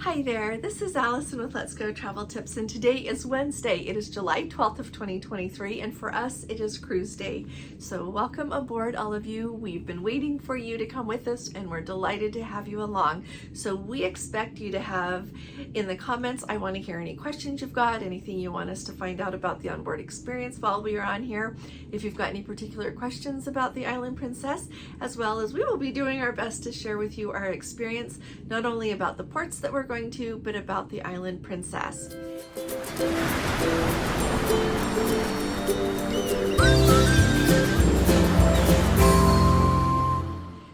Hi there, this is Allison with Let's Go Travel Tips, and today is Wednesday. It is July 12th of 2023, and for us it is cruise day. So welcome aboard all of you. We've been waiting for you to come with us and we're delighted to have you along. So we expect you to have in the comments, I want to hear any questions you've got, anything you want us to find out about the onboard experience while we are on here. If you've got any particular questions about the Island Princess, as well as we will be doing our best to share with you our experience, not only about the ports that we're going to, but about the Island Princess.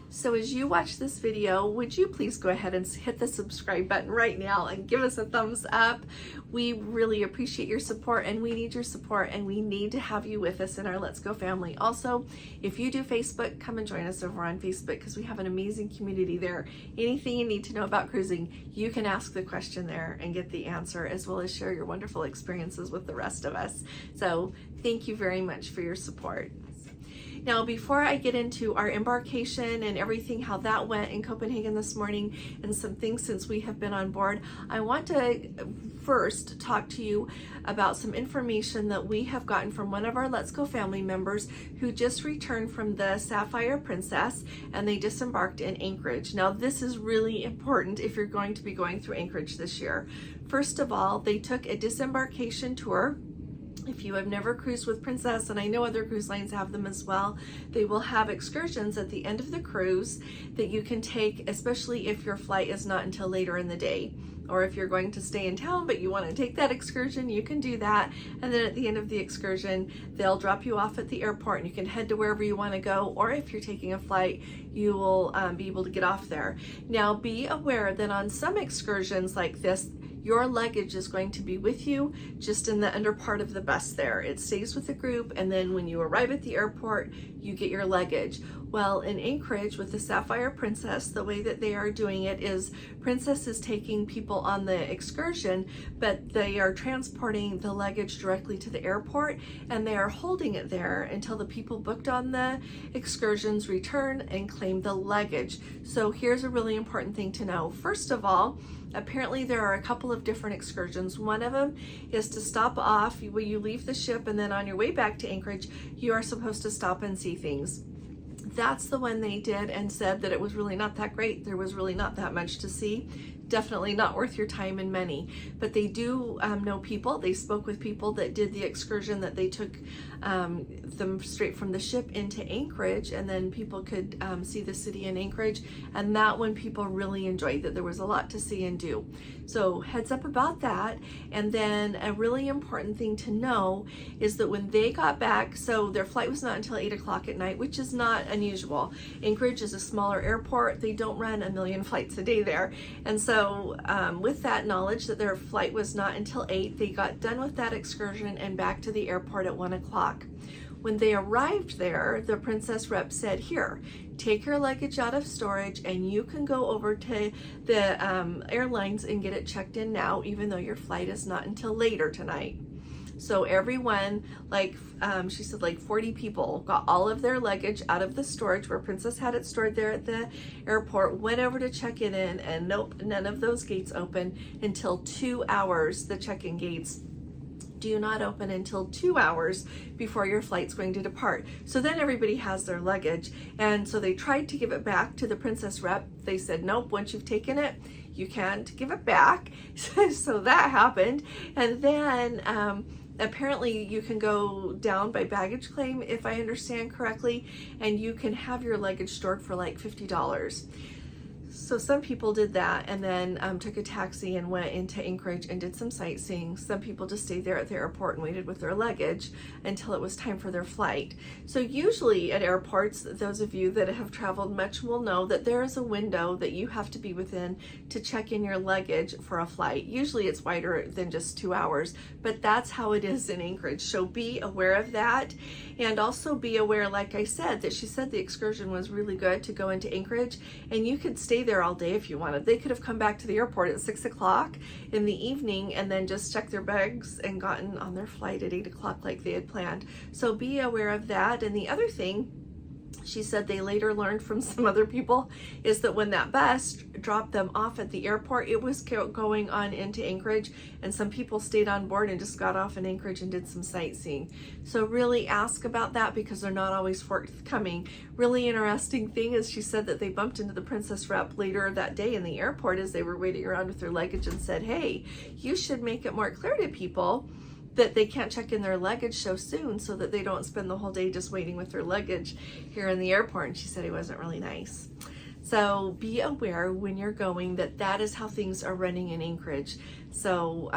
So as you watch this video, would you please go ahead and hit the subscribe button right now and give us a thumbs up. We really appreciate your support, and we need your support, and we need to have you with us in our Let's Go family. Also, if you do Facebook, come and join us over on Facebook because we have an amazing community there. Anything you need to know about cruising, you can ask the question there and get the answer, as well as share your wonderful experiences with the rest of us. So thank you very much for your support. Now, before I get into our embarkation and everything, how that went in Copenhagen this morning, and some things since we have been on board, I want to first talk to you about some information that we have gotten from one of our Let's Go family members who just returned from the Sapphire Princess, and they disembarked in Anchorage. Now, this is really important if you're going to be going through Anchorage this year. First of all, they took a disembarkation tour. If you have never cruised with Princess, and I know other cruise lines have them as well, they will have excursions at the end of the cruise that you can take, especially if your flight is not until later in the day. Or if you're going to stay in town but you want to take that excursion, you can do that. And then at the end of the excursion, they'll drop you off at the airport and you can head to wherever you want to go. Or if you're taking a flight, you will be able to get off there. Now, be aware that on some excursions like this, your luggage is going to be with you just in the under part of the bus there. It stays with the group, and then when you arrive at the airport, you get your luggage. Well, in Anchorage with the Sapphire Princess, the way that they are doing it is Princess is taking people on the excursion, but they are transporting the luggage directly to the airport, and they are holding it there until the people booked on the excursions return and claim the luggage. So here's a really important thing to know. First of all, apparently there are a couple of different excursions. One of them is to stop off when you leave the ship, and then on your way back to Anchorage, you are supposed to stop and see things. That's the one they did, and said that it was really not that great. There was really not that much to see. Definitely not worth your time and money. But they do know people. They spoke with people that did the excursion, that they took them straight from the ship into Anchorage, and then people could see the city in Anchorage. And that one people really enjoyed, that there was a lot to see and do. So heads up about that. And then a really important thing to know is that when they got back, so their flight was not until 8 o'clock at night, which is not unusual. Anchorage is a smaller airport. They don't run a million flights a day there. And so with that knowledge that their flight was not until 8, they got done with that excursion and back to the airport at 1 o'clock. When they arrived there, the Princess rep said, here, take your luggage out of storage and you can go over to the airlines and get it checked in now, even though your flight is not until later tonight. So everyone, like she said, like 40 people got all of their luggage out of the storage where Princess had it stored there at the airport, went over to check it in, and nope, none of those gates open until 2 hours. The check-in gates do not open until 2 hours before your flight's going to depart. So then everybody has their luggage, and so they tried to give it back to the Princess rep. They said, nope, once you've taken it, you can't give it back. So that happened. And then apparently you can go down by baggage claim, if I understand correctly, and you can have your luggage stored for like $50. So some people did that, and then took a taxi and went into Anchorage and did some sightseeing. Some people just stayed there at the airport and waited with their luggage until it was time for their flight. So usually at airports, those of you that have traveled much will know that there is a window that you have to be within to check in your luggage for a flight. Usually it's wider than just 2 hours, but that's how it is in Anchorage. So be aware of that, and also be aware, like I said, that she said the excursion was really good to go into Anchorage, and you could stay there all day if you wanted. They could have come back to the airport at 6 o'clock in the evening and then just checked their bags and gotten on their flight at 8 o'clock like they had planned. So be aware of that. And the other thing she said they later learned from some other people is that when that bus dropped them off at the airport, it was going on into Anchorage, and some people stayed on board and just got off in Anchorage and did some sightseeing. So really ask about that, because they're not always forthcoming. Really interesting thing is she said that they bumped into the Princess rep later that day in the airport as they were waiting around with their luggage and said, hey, you should make it more clear to people that they can't check in their luggage so soon, so that they don't spend the whole day just waiting with their luggage here in the airport. And she said it wasn't really nice. So be aware when you're going that that is how things are running in Anchorage. So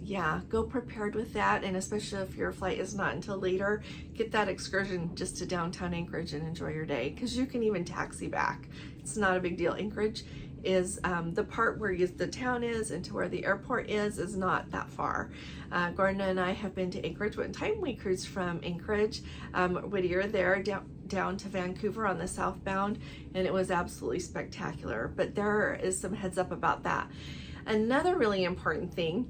yeah, go prepared with that. And especially if your flight is not until later, get that excursion just to downtown Anchorage and enjoy your day, because you can even taxi back. It's not a big deal. Anchorage is the part where the town is and to where the airport is not that far. Gordon and I have been to Anchorage one time. We cruised from Anchorage, Whittier there, down to Vancouver on the southbound, and it was absolutely spectacular. But there is some heads up about that. Another really important thing,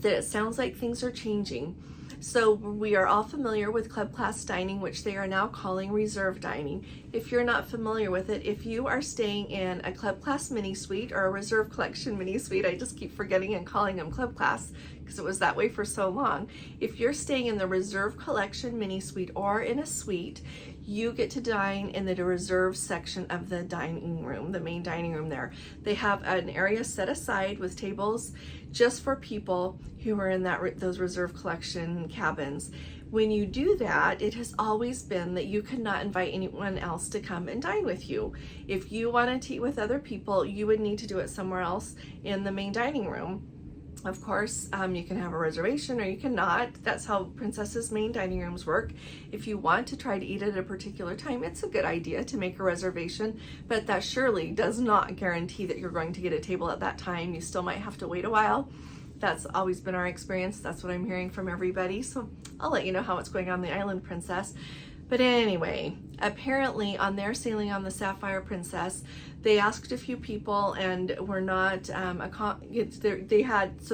that it sounds like things are changing. So we are all familiar with club class dining, which they are now calling reserve dining. If you're not familiar with it, if you are staying in a club class mini suite or a reserve collection mini suite, I just keep forgetting and calling them club class because it was that way for so long. If you're staying in the reserve collection mini suite or in a suite, you get to dine in the reserve section of the dining room, the main dining room there. They have an area set aside with tables just for people who are in those reserve collection cabins. When you do that, it has always been that you could not invite anyone else to come and dine with you. If you wanted to eat with other people, you would need to do it somewhere else in the main dining room. Of course, you can have a reservation or you cannot. That's how Princess's main dining rooms work. If you want to try to eat at a particular time, it's a good idea to make a reservation, but that surely does not guarantee that you're going to get a table at that time. You still might have to wait a while. That's always been our experience. That's what I'm hearing from everybody. So I'll let you know how it's going on the Island Princess. But anyway, apparently on their sailing on the Sapphire Princess, they asked a few people and were not, so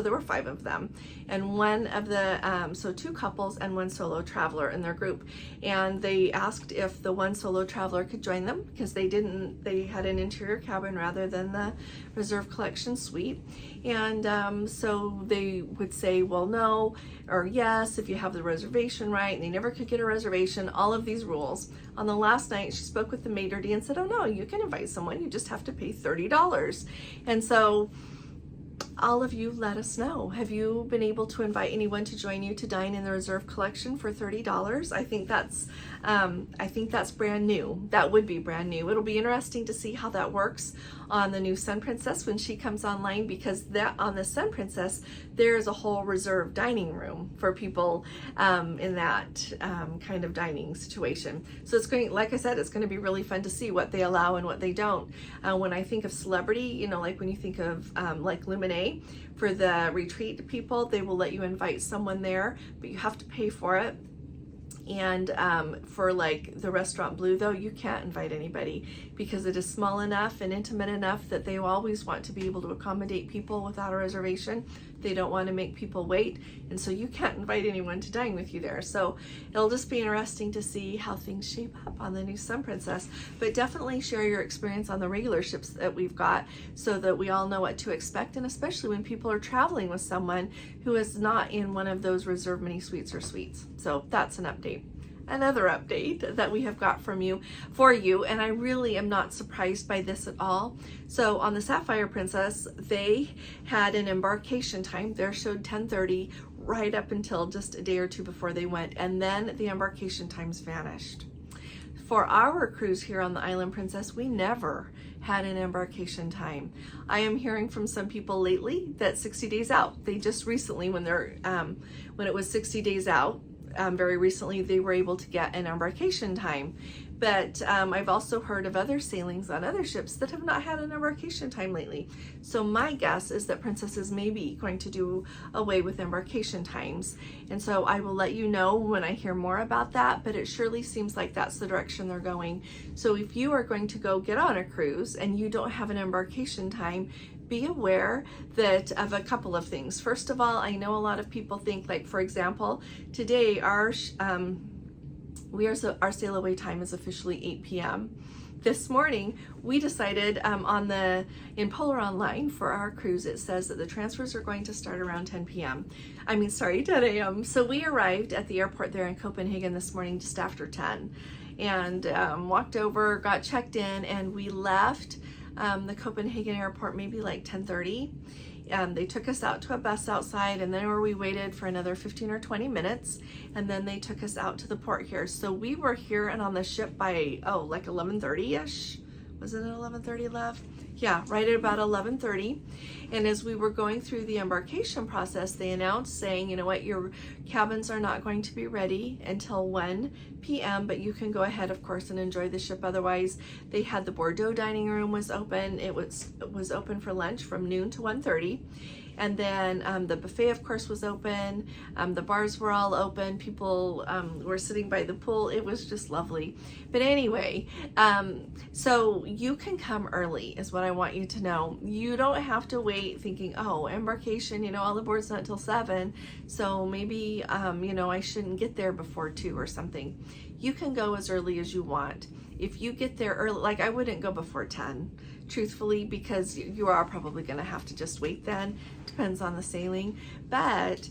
there were 5 of them. And one of the, so 2 couples and 1 solo traveler in their group. And they asked if the 1 solo traveler could join them because they had an interior cabin rather than the reserve collection suite. And so they would say, well, no, or yes, if you have the reservation right, and they never could get a reservation, all of these rules. On the last night, she spoke with the maitre d' and said, oh no, you can invite someone, you just have to pay $30. And so all of you let us know. Have you been able to invite anyone to join you to dine in the reserve collection for $30? I think that's brand new. That would be brand new. It'll be interesting to see how that works on the new Sun Princess when she comes online, because on the Sun Princess there is a whole reserve dining room for people in that kind of dining situation. So it's going, like I said, it's going to be really fun to see what they allow and what they don't. When I think of celebrity, like when you think of like Luminee, for the retreat people, they will let you invite someone there, but you have to pay for it. And for like the Restaurant Blue, though, you can't invite anybody because it is small enough and intimate enough that they always want to be able to accommodate people without a reservation. They don't want to make people wait, and so you can't invite anyone to dine with you there. So it'll just be interesting to see how things shape up on the new Sun Princess. But definitely share your experience on the regular ships that we've got so that we all know what to expect, and especially when people are traveling with someone who is not in one of those reserve mini suites or suites. So that's an update. Another update that we have got for you, and I really am not surprised by this at all. So on the Sapphire Princess, they had an embarkation time. There showed 10:30 right up until just a day or two before they went, and then the embarkation times vanished. For our cruise here on the Island Princess, we never had an embarkation time. I am hearing from some people lately that 60 days out. They just recently, when it was 60 days out, very recently, they were able to get an embarkation time. But I've also heard of other sailings on other ships that have not had an embarkation time lately. So my guess is that Princesses may be going to do away with embarkation times. And so I will let you know when I hear more about that, but it surely seems like that's the direction they're going. So if you are going to go get on a cruise and you don't have an embarkation time, be aware that of a couple of things. First of all, I know a lot of people think, like, for example, today Our sail away time is officially 8 p.m. This morning, we decided in Polar Online for our cruise, it says that the transfers are going to start around 10 a.m. So we arrived at the airport there in Copenhagen this morning just after 10 and walked over, got checked in, and we left the Copenhagen airport maybe like 10:30. They took us out to a bus outside, and then we waited for another 15 or 20 minutes, and then they took us out to the port here. So we were here and on the ship by, like 11:30-ish. Was it at 11:30 left? Yeah, right at about 11:30. And as we were going through the embarkation process, they announced saying, you know what, your cabins are not going to be ready until 1 p.m., but you can go ahead, of course, and enjoy the ship. Otherwise, they had the Bordeaux dining room was open. It was open for lunch from noon to 1:30. And then the buffet, of course, was open. The bars were all open. People were sitting by the pool. It was just lovely. But anyway, so you can come early is what I want you to know. You don't have to wait thinking, oh, embarkation, all the board's not till 7. So maybe, I shouldn't get there before 2 or something. You can go as early as you want. If you get there early, like I wouldn't go before 10, truthfully, because you are probably going to have to just wait then. Depends on the sailing. But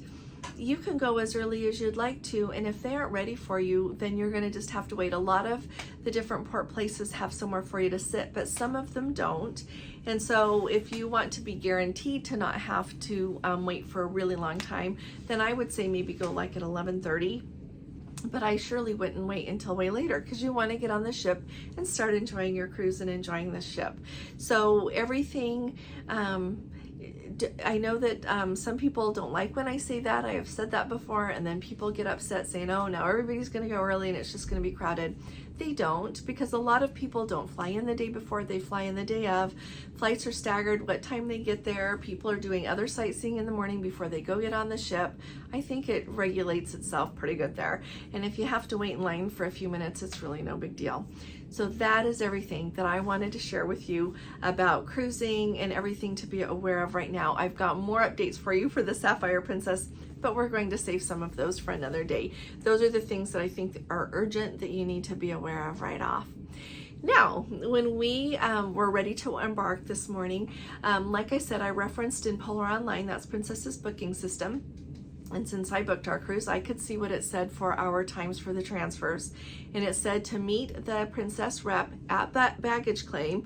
you can go as early as you'd like to, and if they aren't ready for you, then you're going to just have to wait. A lot of the different port places have somewhere for you to sit, but some of them don't. And so if you want to be guaranteed to not have to wait for a really long time, then I would say maybe go like at 11:30. But I surely wouldn't wait until way later, because you want to get on the ship and start enjoying your cruise and enjoying the ship. So everything, I know that some people don't like when I say that. I have said that before, and then people get upset saying, oh, now everybody's going to go early and it's just going to be crowded. They don't, because a lot of people don't fly in the day before, they fly in the day of. Flights are staggered what time they get there. People are doing other sightseeing in the morning before they go get on the ship. I think it regulates itself pretty good there. And if you have to wait in line for a few minutes, it's really no big deal. So that is everything that I wanted to share with you about cruising and everything to be aware of right now. I've got more updates for you for the Sapphire Princess, but we're going to save some of those for another day. Those are the things that I think are urgent that you need to be aware of right off. Now, when we were ready to embark this morning, like I said, I referenced in Polar Online, that's Princess's booking system. And since I booked our cruise, I could see what it said for our times for the transfers. And it said to meet the Princess rep at that baggage claim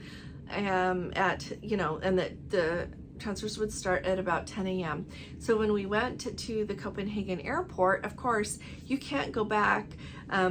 and that the transfers would start at about 10 a.m. So when we went to the Copenhagen airport, of course, you can't go back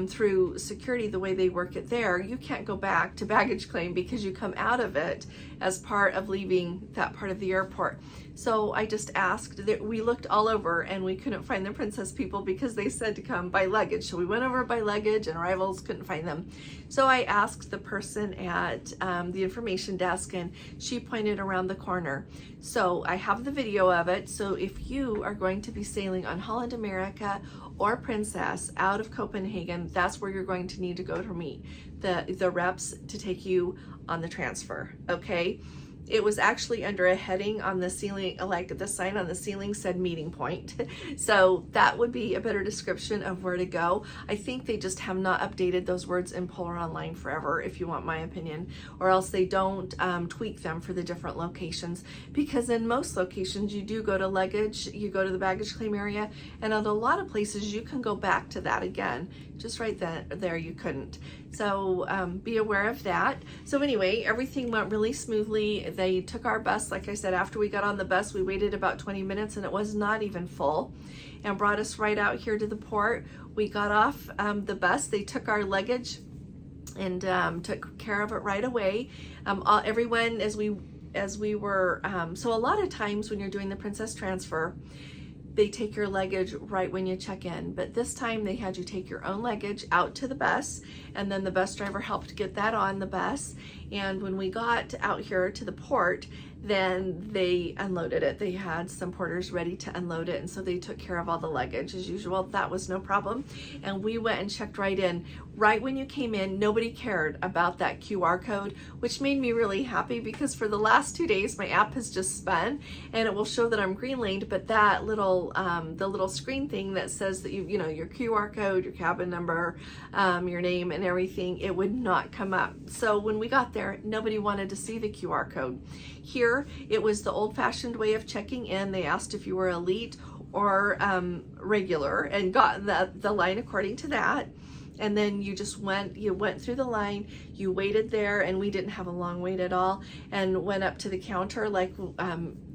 through security the way they work it there. You can't go back to baggage claim because you come out of it as part of leaving that part of the airport. So I just asked, we looked all over and we couldn't find the Princess people because they said to come by luggage. So we went over by luggage and arrivals, couldn't find them. So I asked the person at the information desk, and she pointed around the corner. So I have the video of it. So if you are going to be sailing on Holland America or Princess out of Copenhagen, that's where you're going to need to go to meet the reps to take you on the transfer, okay? It was actually under a heading on the ceiling, like the sign on the ceiling said meeting point. So that would be a better description of where to go. I think they just have not updated those words in Polar Online forever, if you want my opinion, or else they don't tweak them for the different locations. Because in most locations, you do go to luggage, you go to the baggage claim area, and at a lot of places, you can go back to that again. Just right there, you couldn't. So be aware of that. So anyway, everything went really smoothly. They took our bus, like I said, after we got on the bus, we waited about 20 minutes and it was not even full, and brought us right out here to the port. We got off the bus. They took our luggage and took care of it right away. Everyone, as we were, so a lot of times when you're doing the Princess transfer, they take your luggage right when you check in. But this time they had you take your own luggage out to the bus, and then the bus driver helped get that on the bus. And when we got out here to the port, then they unloaded it. They had some porters ready to unload it, and so they took care of all the luggage as usual. That was no problem. And we went and checked right in. Right when you came in, nobody cared about that QR code, which made me really happy, because for the last 2 days my app has just spun and it will show that I'm green laned, but that little the little screen thing that says that you know your QR code, your cabin number, your name and everything, it would not come up. So when we got there, nobody wanted to see the QR code. Here it was the old-fashioned way of checking in. They asked if you were elite or regular and got the line according to that. And then you just went through the line, you waited there, and we didn't have a long wait at all, and went up to the counter like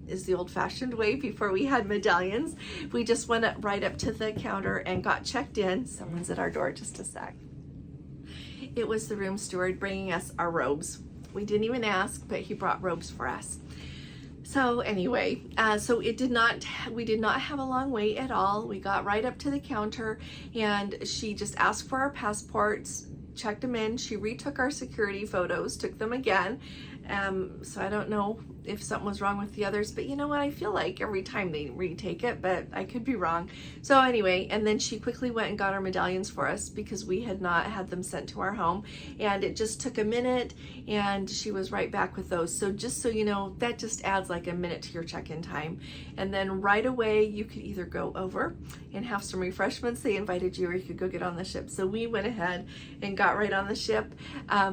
is the old-fashioned way before we had medallions. We just went right up to the counter and got checked in. Someone's at our door, just a sec. It was the room steward bringing us our robes. We didn't even ask, but he brought robes for us. So anyway, so we did not have a long wait at all. We got right up to the counter and she just asked for our passports, checked them in. She retook our security photos, took them again. So I don't know if something was wrong with the others, but you know what? I feel like every time they retake it, but I could be wrong. So anyway, and then she quickly went and got our medallions for us because we had not had them sent to our home, and it just took a minute and she was right back with those. So just so you know, that just adds like a minute to your check-in time. And then right away, you could either go over and have some refreshments. They invited you, or you could go get on the ship. So we went ahead and got right on the ship.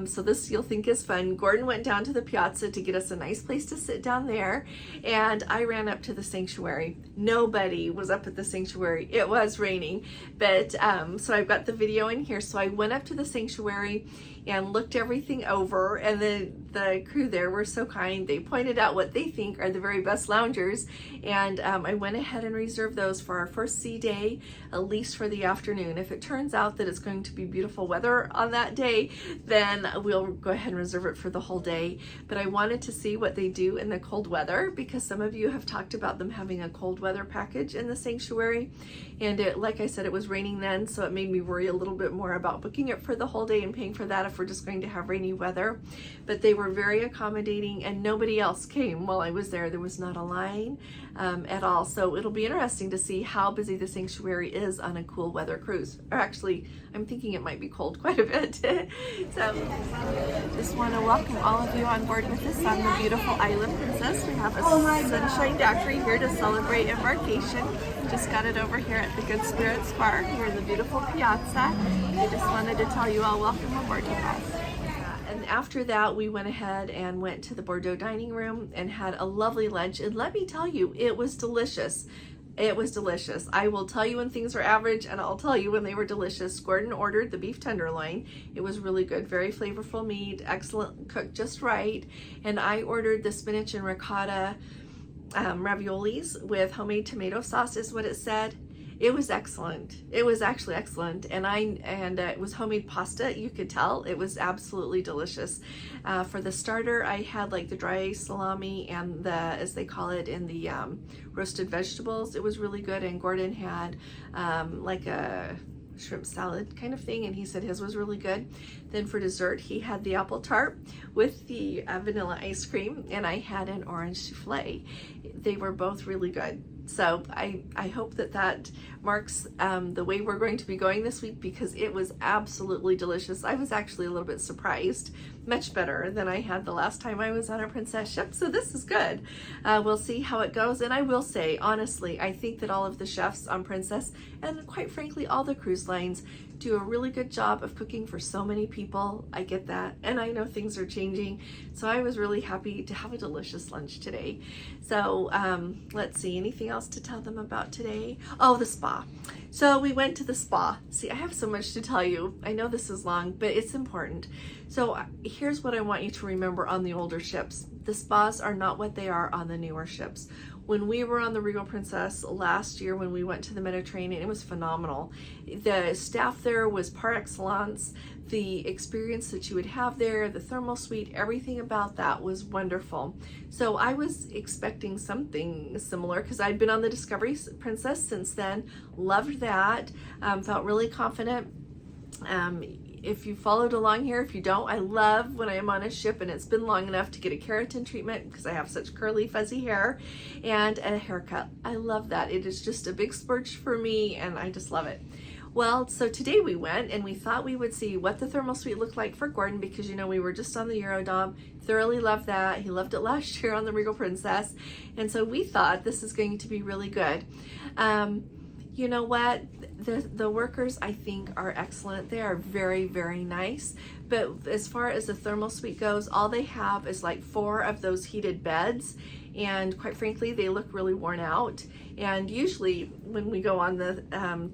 So this you'll think is fun. Gordon went down to the piazza to get us a nice place to sit down there, and I ran up to the sanctuary. Nobody was up at the sanctuary. It was raining, but so I've got the video in here. So I went up to the sanctuary and looked everything over, and the crew there were so kind. They pointed out what they think are the very best loungers, and I went ahead and reserved those for our first sea day, at least for the afternoon. If it turns out that it's going to be beautiful weather on that day, then we'll go ahead and reserve it for the whole day. But I wanted to see what they do in the cold weather, because some of you have talked about them having a cold weather package in the sanctuary, and like I said, it was raining then, so it made me worry a little bit more about booking it for the whole day and paying for that if we're just going to have rainy weather. But they were very accommodating, and nobody else came while I was there. There was not a line at all. So it'll be interesting to see how busy the sanctuary is on a cool weather cruise. Or actually, I'm thinking it might be cold quite a bit. So just want to welcome all of you on board with us on the beautiful Island Princess. We have a sunshine daiquiri here to celebrate embarkation. Just got it over here at the Good Spirits Bar here in the beautiful piazza. I just wanted to tell you all welcome aboard with us. And after that, we went ahead and went to the Bordeaux dining room and had a lovely lunch. And let me tell you, it was delicious. It was delicious. I will tell you when things are average, and I'll tell you when they were delicious. Gordon ordered the beef tenderloin. It was really good, very flavorful meat, excellent, cooked just right. And I ordered the spinach and ricotta raviolis with homemade tomato sauce, is what it said. It was excellent. It was actually excellent, and it was homemade pasta. You could tell it was absolutely delicious. For the starter, I had like the dry salami and the, as they call it, in the roasted vegetables. It was really good, and Gordon had like a shrimp salad kind of thing, and he said his was really good. Then for dessert, he had the apple tart with the vanilla ice cream, and I had an orange souffle. They were both really good. So I hope that marks the way we're going to be going this week, because it was absolutely delicious. I was actually a little bit surprised, much better than I had the last time I was on a Princess ship. So this is good. We'll see how it goes. And I will say, honestly, I think that all of the chefs on Princess, and quite frankly, all the cruise lines, do a really good job of cooking for so many people. I get that, and I know things are changing, so I was really happy to have a delicious lunch today. So let's see, anything else to tell them about today? Oh, the spa. So we went to the spa. See, I have so much to tell you. I know this is long, but it's important. So here's what I want you to remember on the older ships. The spas are not what they are on the newer ships. When we were on the Regal Princess last year, when we went to the Mediterranean, it was phenomenal. The staff there was par excellence. The experience that you would have there, the thermal suite, everything about that was wonderful. So I was expecting something similar, because I'd been on the Discovery Princess since then, loved that, felt really confident. if you followed along here, if you don't, I love when I am on a ship and it's been long enough to get a keratin treatment because I have such curly fuzzy hair, and a haircut. I love that. It is just a big splurge for me and I just love it. Well, so today we went and we thought we would see what the thermal suite looked like for Gordon, because you know we were just on the Eurodome. Thoroughly loved that. He loved it last year on the Regal Princess, and so we thought this is going to be really good. You know what? The workers, I think, are excellent. They are very, very nice. But as far as the thermal suite goes, all they have is like 4 of those heated beds. And quite frankly, they look really worn out. And usually when we go on the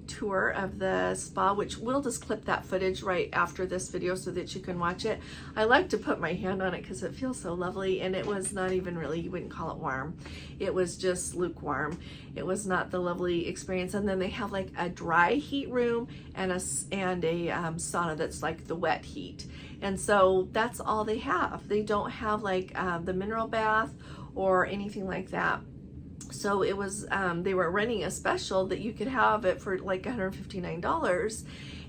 tour of the spa, which we'll just clip that footage right after this video so that you can watch it, I like to put my hand on it because it feels so lovely. And it was not even really, you wouldn't call it warm. It was just lukewarm. It was not the lovely experience. And then they have like a dry heat room and a sauna that's like the wet heat. And so that's all they have. They don't have like the mineral bath or anything like that. So it was, they were running a special that you could have it for like $159,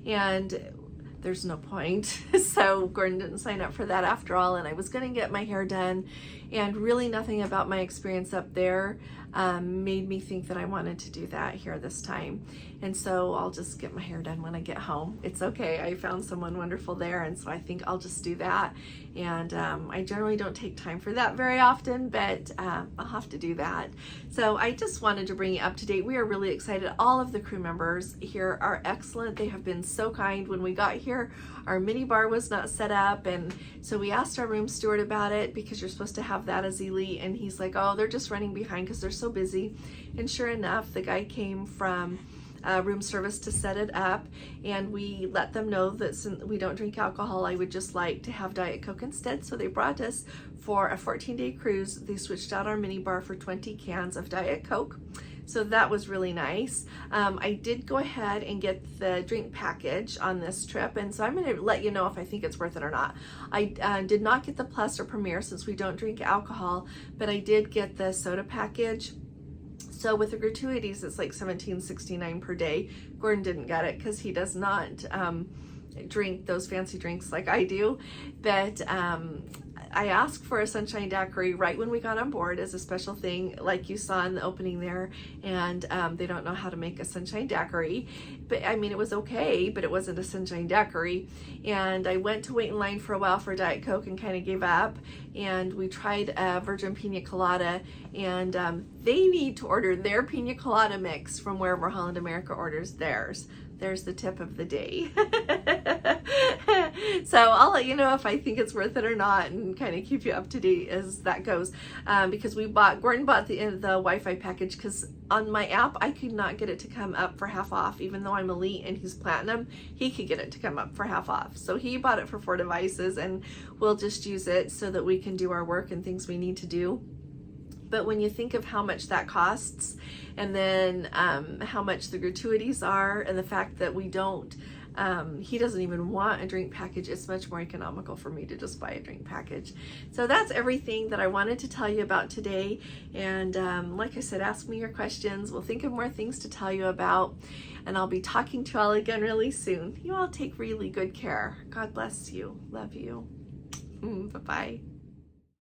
and there's no point. So Gordon didn't sign up for that after all, and I was gonna get my hair done, and really nothing about my experience up there made me think that I wanted to do that here this time. And so I'll just get my hair done when I get home. It's okay, I found someone wonderful there, and so I think I'll just do that. And I generally don't take time for that very often, but I'll have to do that. So I just wanted to bring you up to date. We are really excited. All of the crew members here are excellent. They have been so kind. When we got here, our mini bar was not set up, and so we asked our room steward about it because you're supposed to have that as elite, and he's like, oh, they're just running behind because they're so busy. And sure enough, the guy came from room service to set it up, and we let them know that since we don't drink alcohol, I would just like to have Diet Coke instead. So they brought us for a 14-day cruise. They switched out our mini bar for 20 cans of Diet Coke. So that was really nice. I did go ahead and get the drink package on this trip, and so I'm going to let you know if I think it's worth it or not. I did not get the Plus or Premier since we don't drink alcohol, but I did get the soda package. So with the gratuities, it's like $17.69 per day. Gordon didn't get it because he does not drink those fancy drinks like I do. But I asked for a sunshine daiquiri right when we got on board as a special thing, like you saw in the opening there, and they don't know how to make a sunshine daiquiri. But I mean, it was okay, but it wasn't a sunshine daiquiri. And I went to wait in line for a while for Diet Coke and kind of gave up. And we tried a virgin pina colada, and they need to order their pina colada mix from wherever Holland America orders theirs. There's the tip of the day. So I'll let you know if I think it's worth it or not, and kind of keep you up to date as that goes. Because Gordon bought the Wi-Fi package, because on my app I could not get it to come up for half off. Even though I'm elite and he's platinum, he could get it to come up for half off. So he bought it for 4 devices, and we'll just use it so that we can do our work and things we need to do. But when you think of how much that costs, and then how much the gratuities are, and the fact that we don't, he doesn't even want a drink package, it's much more economical for me to just buy a drink package. So that's everything that I wanted to tell you about today. And like I said, ask me your questions. We'll think of more things to tell you about, and I'll be talking to you all again really soon. You all take really good care. God bless you. Love you. Bye-bye.